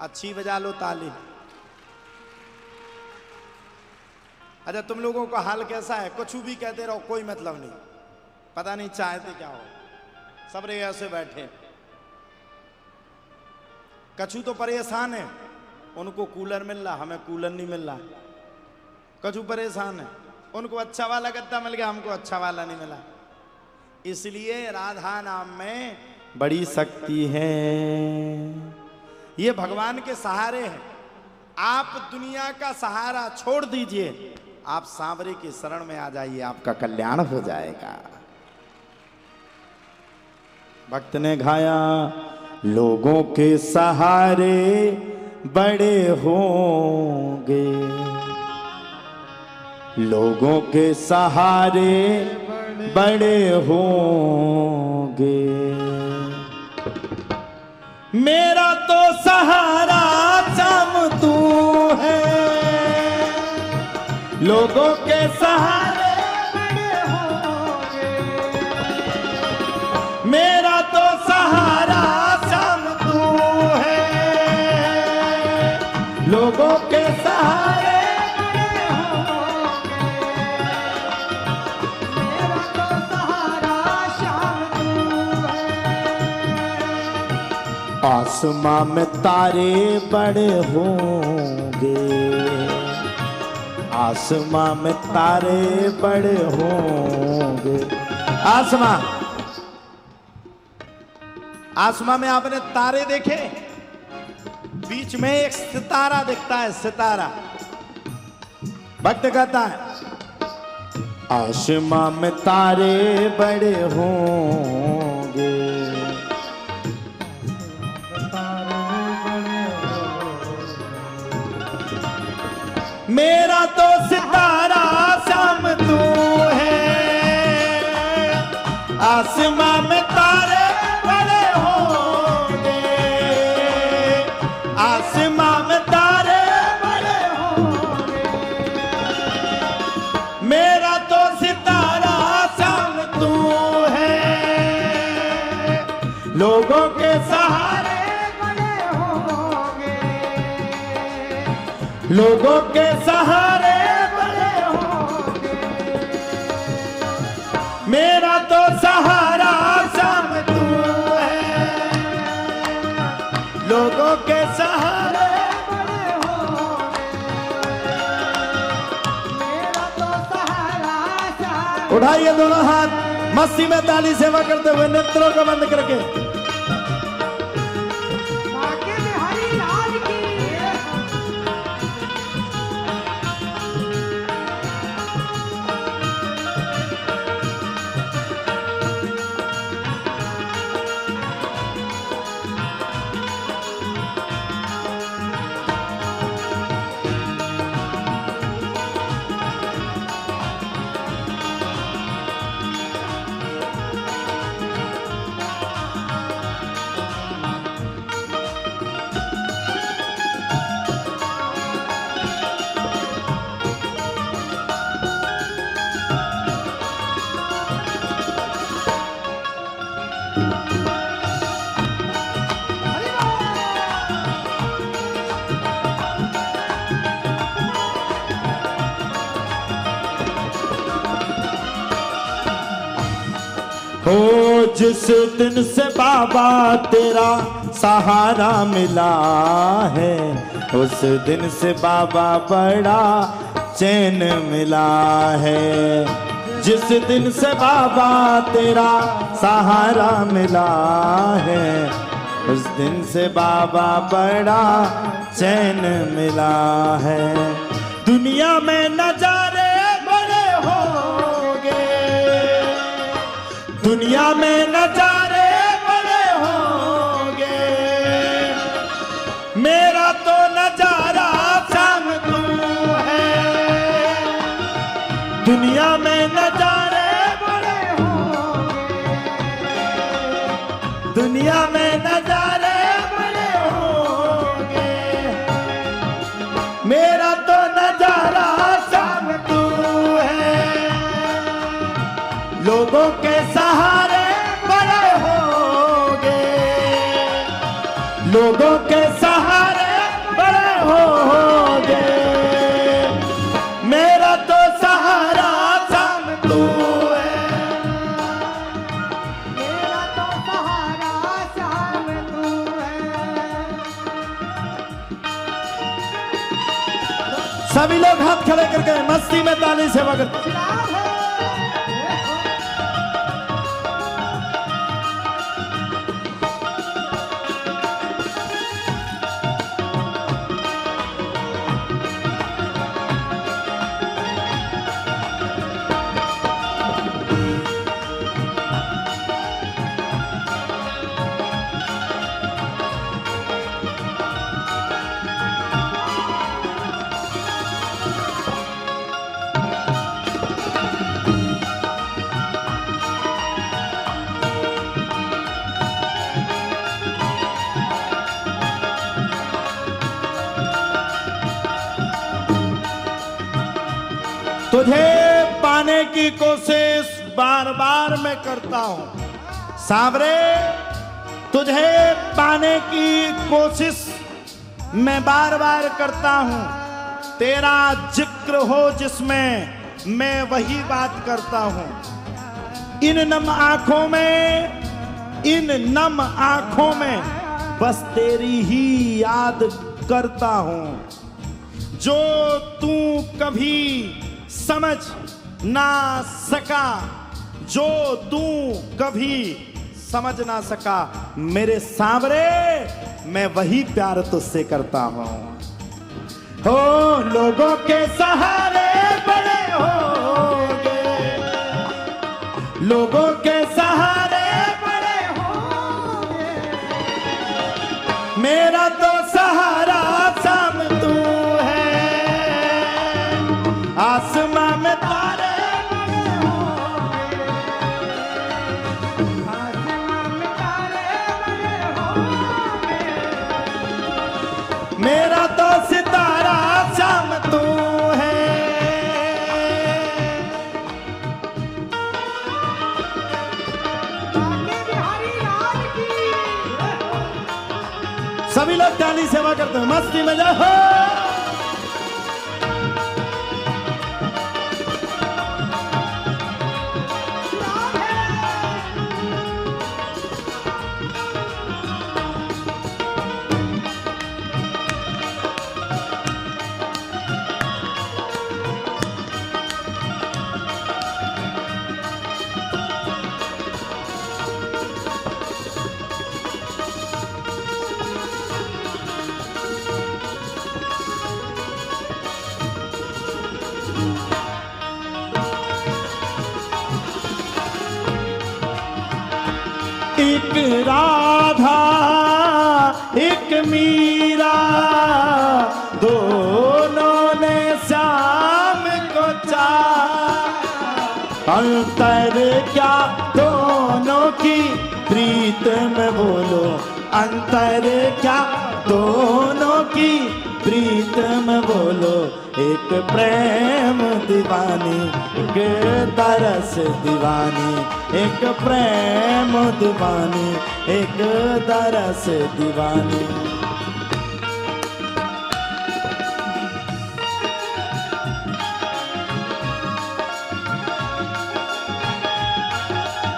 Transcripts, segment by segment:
अच्छी बजा लो ताली। अच्छा तुम लोगों का हाल कैसा है? कुछ भी कहते रहो, कोई मतलब नहीं, पता नहीं चाहते क्या हो। सब रे ऐसे बैठे, कछु तो परेशान है, उनको कूलर मिल रहा, हमें कूलर नहीं मिल रहा। कछु परेशान है, उनको अच्छा वाला गद्दा मिल गया, हमको अच्छा वाला नहीं मिला। इसलिए राधा नाम में बड़ी शक्ति है। ये भगवान के सहारे हैं। आप दुनिया का सहारा छोड़ दीजिए, आप सांवरे के शरण में आ जाइए, आपका कल्याण हो जाएगा। भक्त ने गाया, लोगों के सहारे बड़े होंगे, लोगों के सहारे बड़े होंगे, मेरा तो सहारा चाम तू है, लोगों के सहारे बड़े होंगे, मेरा तो सहारा चाम तू है, लोगों के सहारे आसमां में तारे बड़े होंगे, आसमां में तारे बड़े होंगे। आसमां, आसमां में आपने तारे देखे? बीच में एक सितारा दिखता है, सितारा। भक्त कहता है, आसमां में तारे बड़े होंगे, मेरा तो सितारा शाम तू है, आसमां में तारे बड़े होंगे, आसमां में तारे बड़े होंगे, मेरा तो सितारा शाम तू है, लोगों के सहारे लोगों के सहारे बड़े होंगे, मेरा तो सहारा शाम तू है, लोगों के सहारे बड़े होंगे, मेरा तो सहारा शाम। उठाइए दोनों हाथ, मस्ती में ताली सेवा करते हुए नेत्रों को बंद करके। हो जिस दिन से बाबा तेरा सहारा मिला है, उस दिन से बाबा बड़ा चैन मिला है, जिस दिन से बाबा तेरा सहारा मिला है, उस दिन से बाबा बड़ा चैन मिला है। दुनिया में नजारे बड़े होंगे, दुनिया में नजारे बड़े होंगे, मेरा तो नजारा शाम तू है, दुनिया में नजारे बड़े होंगे, दुनिया में नजारे बड़े होंगे, मेरा तो नजारा शाम तू है, लोगों के सहारे बड़े होंगे, लोगों के सहारे होगे। मेरा तो सहारा शाम तू है, मेरा तो सहारा शाम तू है। सभी लोग हाथ खड़े करके मस्ती में ताली से वक्त तुझे पाने की कोशिश बार बार मैं करता हूं सावरे, तुझे पाने की कोशिश मैं बार बार करता हूं। तेरा जिक्र हो जिसमें मैं वही बात करता हूं। इन नम आंखों में बस तेरी ही याद करता हूं। जो तू कभी समझ ना सका, जो तू कभी समझ ना सका, मेरे सांवरे मैं वही प्यार तुझसे करता हूं। हो लोगों के सहारे बड़े होगे, लोगों के सहारे बड़े होगे। मेरा तो सहारा शाम तू है, आसमां में तारे बड़े होंगे, आसमां में तारे बड़े होंगे। मेरा तो सितारा शाम तू है। बांके बिहारी लाल की। सभी लोग ताली सेवा करते हैं, मस्ती में जाओ। एक राधा एक मीरा, दोनों ने श्याम को चाहा। अंतर क्या दोनों की प्रीत में बोलो, अंतर क्या दोनों की प्रीत में बोलो। एक प्रेम दीवानी, एक तरस दीवानी, एक प्रेम दीवानी, एक तरस दीवानी।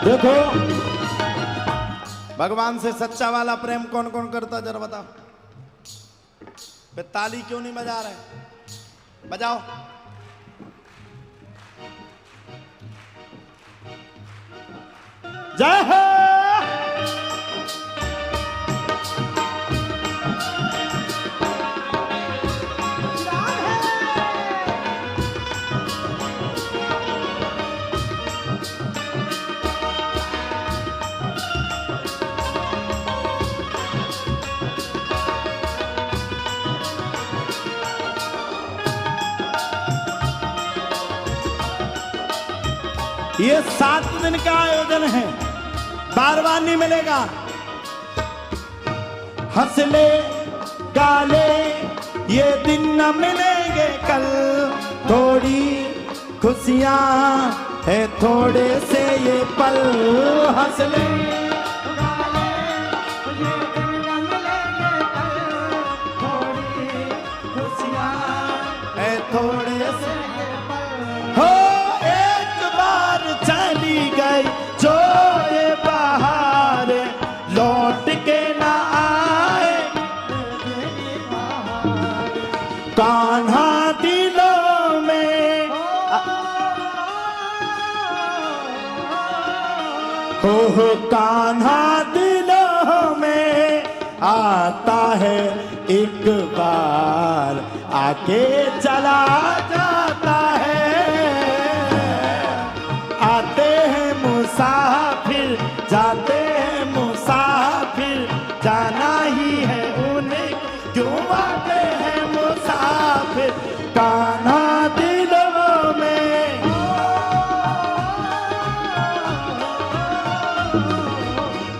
देखो भगवान से सच्चा वाला प्रेम कौन कौन करता जरा बताओ। ताली क्यों नहीं बजा रहे, बजाओ। जय हो। ये 7 दिन का आयोजन है, बार बार नहीं मिलेगा। हंस ले गा ले ये दिन न मिलेंगे कल, थोड़ी खुशियां है थोड़े से ये पल। हंस ले गा ले ये दिन न मिलेंगे कल, थोड़ी ओह कान्हा दिलों में आता है एक बार, आके चला जाता है। आते हैं मुसाफिर, जाते हैं मुसाफिर, जाना ही है उन्हें, क्यों आते हैं मुसाफिर। कान्हा दिलों में,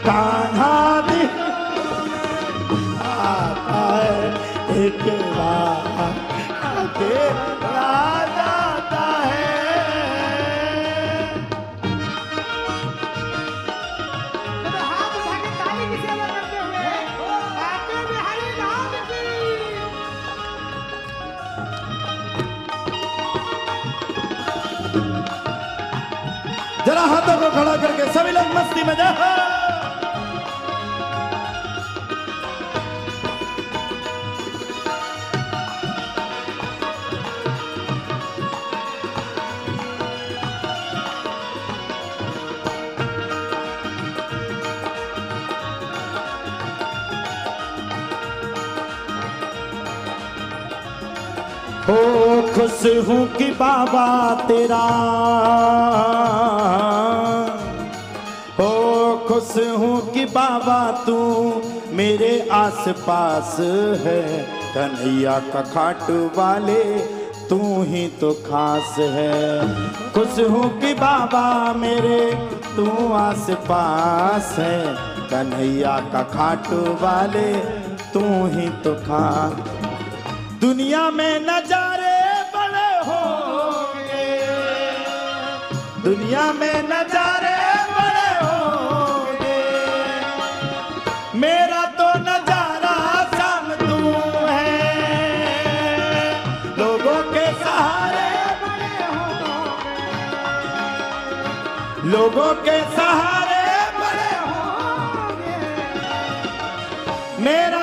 कान्हा आता है एक बार, आके चला जाता है। तो हाथ उठा के ताली की सेवा करते हुए आते बिहारी राम की। जरा हाथों को खड़ा करके सभी लोग मस्ती में जाओ। हो खुश हूँ कि बाबा तेरा, हो खुश हूँ कि बाबा तू मेरे आस पास है। कन्हैया का खाट वाले तू ही तो खास है। खुश हूँ कि बाबा मेरे तू आस पास है। कन्हैया का खाट वाले तू ही तो खास। दुनिया में नजारे बड़े होंगे, दुनिया में नजारे बड़े होंगे, मेरा तो नजारा शाम तू है। लोगों के सहारे बड़े होंगे, लोगों के सहारे बड़े होंगे, मेरा